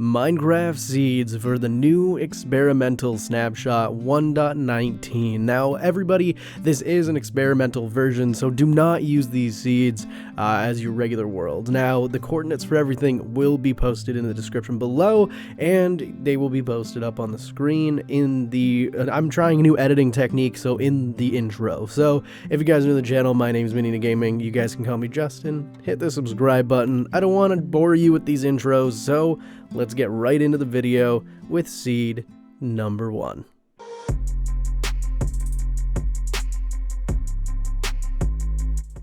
Minecraft seeds for the new experimental snapshot 1.19. Now everybody, this is an experimental version, so do not use these seeds as your regular world. Now the coordinates for everything will be posted in the description below, and they will be posted up on the screen in the, I'm trying a new editing technique, so in the intro. So if you guys are new to the channel, my name is Minina Gaming, you guys can call me Justin, hit the subscribe button. I don't want to bore you with these intros, so let's get right into the video with seed number 1.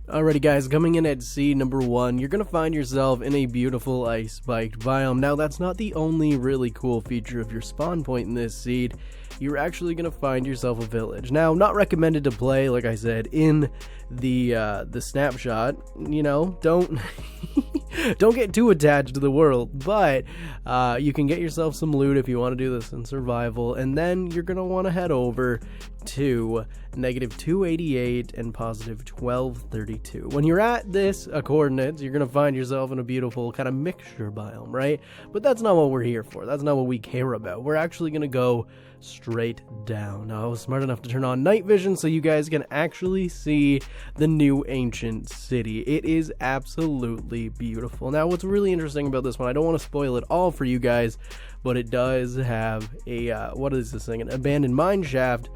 Alrighty guys, coming in at seed number 1, you're going to find yourself in a beautiful ice-spiked biome. Now that's not the only really cool feature of your spawn point in this seed. You're actually going to find yourself a village. Now, not recommended to play, like I said, in the snapshot. You know, don't don't get too attached to the world, but you can get yourself some loot if you want to do this in survival, and then you're going to want to head over to -288 and +1232. When you're at this coordinates, you're going to find yourself in a beautiful kind of mixture biome, right? But that's not what we're here for. That's not what we care about. We're actually going to go straight down. Now, I was smart enough to turn on night vision so you guys can actually see the new ancient city. It is absolutely beautiful. Now, what's really interesting about this one, I don't want to spoil it all for you guys, but it does have a, what is this thing? An abandoned mine shaft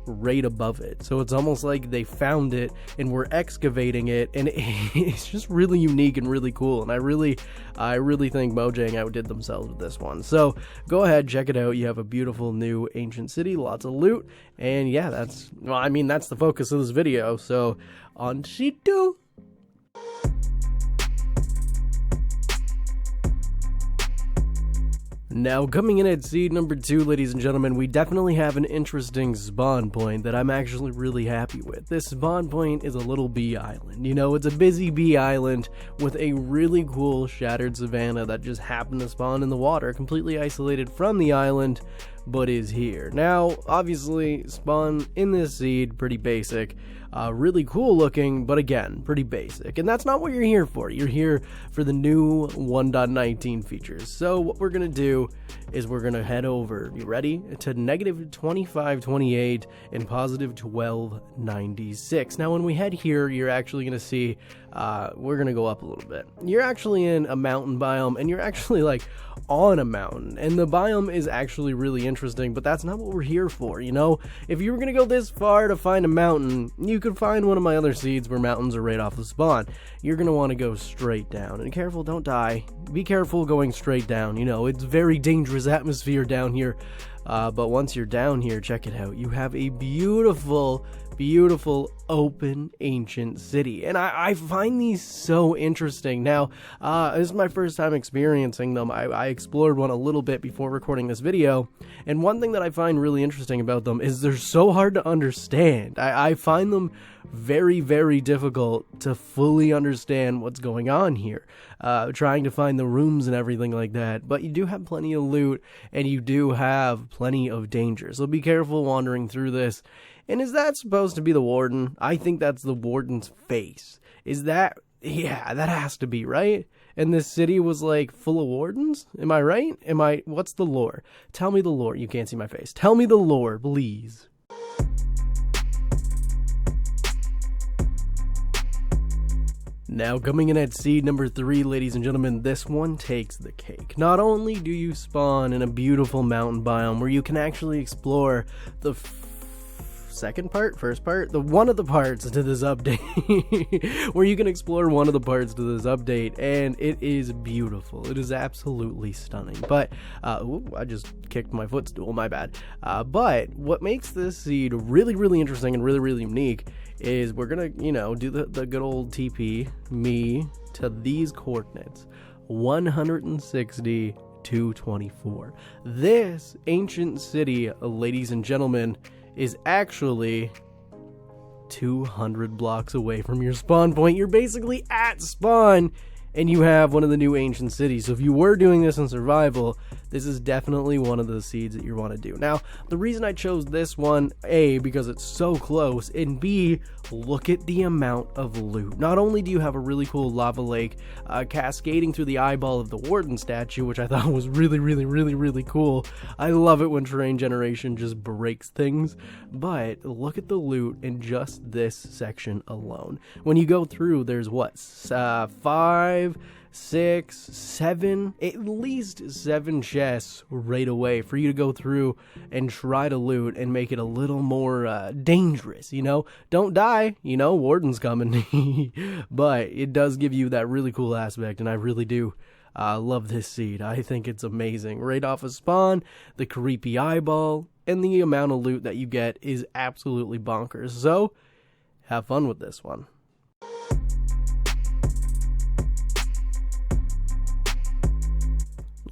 right above it. So it's almost like they found it and were excavating it, and it's just really unique and really cool. And I really think Mojang outdid themselves with this one. So go ahead, check it out. You have a beautiful new ancient city, lots of loot, and yeah, that's, well, I mean, that's the focus of this video. So on to do. Now, coming in at seed number 2, ladies and gentlemen, we definitely have an interesting spawn point that I'm actually really happy with. This spawn point is a little bee island. You know, it's a busy bee island with a really cool shattered savanna that just happened to spawn in the water, completely isolated from the island, but is here. Now, obviously, spawn in this seed, pretty basic. Really cool looking, but again, pretty basic. And that's not what you're here for. You're here for the new 1.19 features. So what we're going to do is we're going to head over, you ready, to -2528 and +1296. Now when we head here, you're actually going to see, we're going to go up a little bit. You're actually in a mountain biome, and you're actually like on a mountain, and the biome is actually really interesting, but that's not what we're here for. You know, if you were going to go this far to find a mountain, you could find one of my other seeds where mountains are right off the spawn. You're going to want to go straight down, and careful, don't die. Be careful going straight down. You know, it's very dangerous atmosphere down here, but once you're down here, check it out. You have a beautiful open ancient city, and I find these so interesting. Now, this is my first time experiencing them. I explored one a little bit before recording this video, and one thing that I find really interesting about them is they're so hard to understand. I find them very difficult to fully understand what's going on here, trying to find the rooms and everything like that. But you do have plenty of loot, and you do have plenty of danger, so be careful wandering through this. And is that supposed to be the warden? I think that's the warden's face. Is that? Yeah, that has to be, right? And this city was like full of wardens? Am I right? What's the lore? Tell me the lore. You can't see my face. Tell me the lore, please. Now, coming in at seed number 3, ladies and gentlemen, this one takes the cake. Not only do you spawn in a beautiful mountain biome where you can actually explore the one of the parts to this update where you can explore one of the parts to this update, and it is beautiful. It is absolutely stunning. But I just kicked my footstool, my bad. But what makes this seed really interesting and really unique is we're gonna, you know, do the good old TP me to these coordinates, 160 224. This ancient city, ladies and gentlemen, is actually 200 blocks away from your spawn point. You're basically at spawn, and you have one of the new ancient cities. So if you were doing this in survival, this is definitely one of the seeds that you want to do. Now, the reason I chose this one, A, because it's so close, and B, look at the amount of loot. Not only do you have a really cool lava lake cascading through the eyeball of the warden statue, which I thought was really cool. I love it when terrain generation just breaks things, but look at the loot in just this section alone. When you go through, there's what, 5, 6, 7, at least 7 chests right away for you to go through and try to loot and make it a little more dangerous, you know? Don't die, you know, warden's coming. But it does give you that really cool aspect, and I really do love this seed. I think it's amazing. Right off of spawn, the creepy eyeball, and the amount of loot that you get is absolutely bonkers. So, have fun with this one.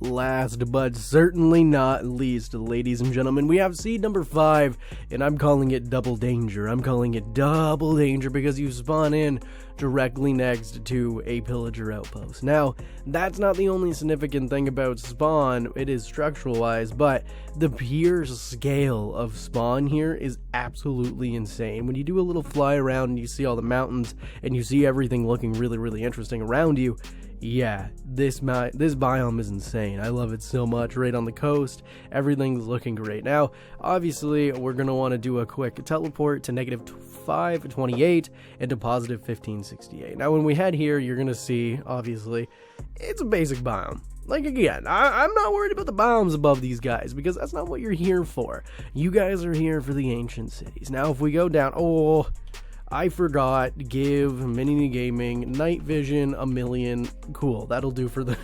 Last but certainly not least, ladies and gentlemen, we have seed number 5, and I'm calling it Double Danger. I'm calling it Double Danger because you spawn in directly next to a pillager outpost. Now, that's not the only significant thing about spawn, it is structural wise, but the pure scale of spawn here is absolutely insane. When you do a little fly around and you see all the mountains and you see everything looking really interesting around you, yeah, this biome is insane. I love it so much. Right on the coast, everything's looking great. Now, obviously, we're going to want to do a quick teleport to -528 and to +1568. Now, when we head here, you're going to see, obviously, it's a basic biome. Like, again, I'm not worried about the biomes above these guys, because that's not what you're here for. You guys are here for the ancient cities. Now, if we go down, I forgot, give Mini Gaming night vision 1,000,000. Cool, that'll do for the...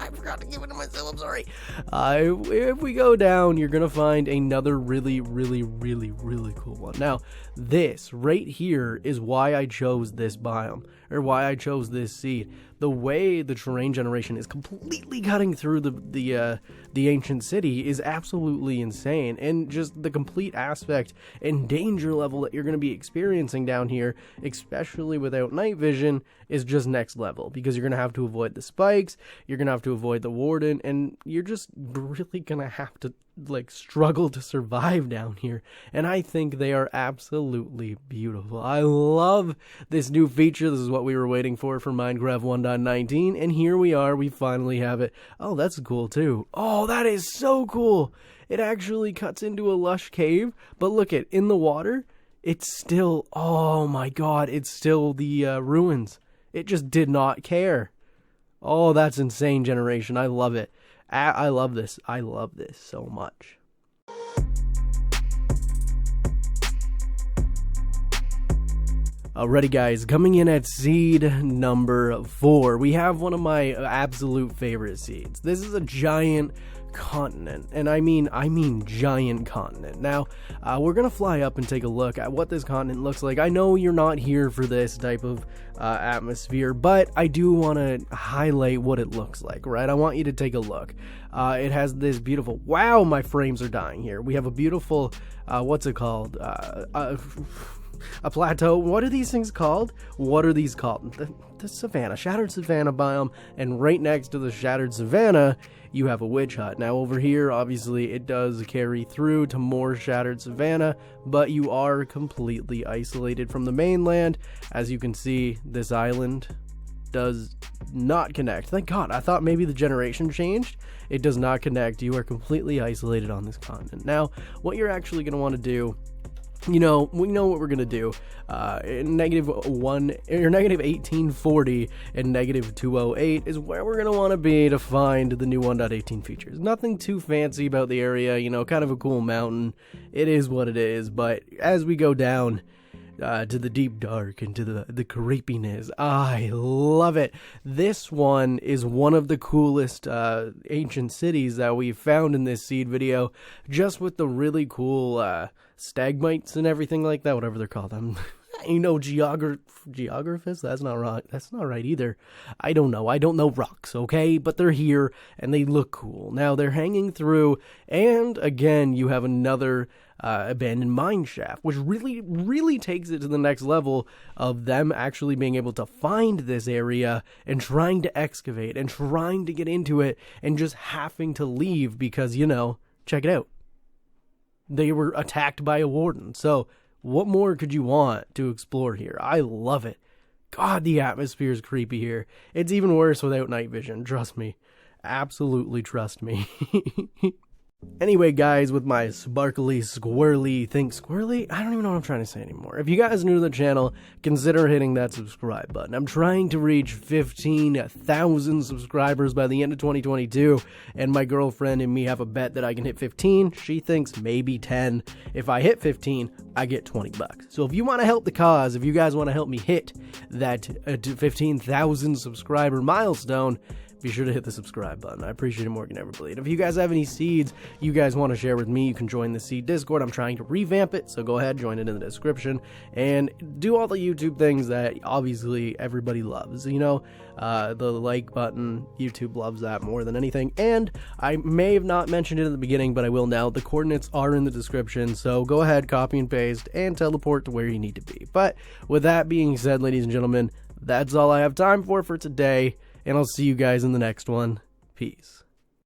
I forgot to give it to myself, I'm sorry. If we go down, you're gonna find another really cool one. Now, this right here is why I chose this biome, or why I chose this seed. The way the terrain generation is completely cutting through the ancient city is absolutely insane, and just the complete aspect and danger level that you're going to be experiencing down here, especially without night vision, is just next level, because you're going to have to avoid the spikes, you're going to have to avoid the warden, and you're just really going to have to like struggle to survive down here. And I think they are absolutely beautiful. I love this new feature. This is what we were waiting for Minecraft 1.19, and here we are, we finally have it. Oh, that's cool too. Oh, that is so cool. It actually cuts into a lush cave, but look at in the water, it's still, oh my god, it's still the ruins. It just did not care. Oh, that's insane generation. I love it. I love this. I love this so much. Alrighty guys, coming in at seed number 4, we have one of my absolute favorite seeds. This is a giant continent, and I mean giant continent. Now, we're gonna fly up and take a look at what this continent looks like. I know you're not here for this type of atmosphere, but I do want to highlight what it looks like, right? I want you to take a look. It has this beautiful, wow, my frames are dying here. We have a beautiful, what's it called? A plateau. What are these things called? What are these called? The savanna, shattered savanna biome, and right next to the shattered savanna, you have a witch hut. Now over here, obviously, it does carry through to more shattered savanna, but you are completely isolated from the mainland. As you can see, this island does not connect. Thank God. I thought maybe the generation changed. It does not connect. You are completely isolated on this continent. Now, what you're actually going to want to do, we know what we're gonna do. -1 or -1840 and -208 is where we're gonna want to be to find the new 1.18 features. Nothing too fancy about the area, kind of a cool mountain. It is what it is, but as we go down to the deep dark and to the creepiness, I love it. This one is one of the coolest ancient cities that we've found in this seed video, just with the really cool stalagmites and everything like that, whatever they're called. ain't no geographist. That's not right. That's not right either. I don't know rocks, okay? But they're here and they look cool. Now they're hanging through, and again, you have another abandoned mine shaft, which really takes it to the next level of them actually being able to find this area and trying to excavate and trying to get into it and just having to leave because, check it out. They were attacked by a warden. So what more could you want to explore here? I love it. God, the atmosphere is creepy here. It's even worse without night vision. Trust me. Absolutely trust me. Anyway, guys, with my sparkly, squirrely, squirrely? I don't even know what I'm trying to say anymore. If you guys are new to the channel, consider hitting that subscribe button. I'm trying to reach 15,000 subscribers by the end of 2022, and my girlfriend and me have a bet that I can hit 15. She thinks maybe 10. If I hit 15, I get 20 bucks. So if you want to help the cause, if you guys want to help me hit that 15,000 subscriber milestone, be sure to hit the subscribe button. I appreciate it more than ever, bleed. If you guys have any seeds you guys want to share with me, you can join the seed Discord. I'm trying to revamp it, so go ahead, join it in the description, and do all the YouTube things that obviously everybody loves. The like button, YouTube loves that more than anything, and I may have not mentioned it at the beginning, but I will now. The coordinates are in the description, so go ahead, copy and paste, and teleport to where you need to be. But with that being said, ladies and gentlemen, that's all I have time for today. And I'll see you guys in the next one. Peace.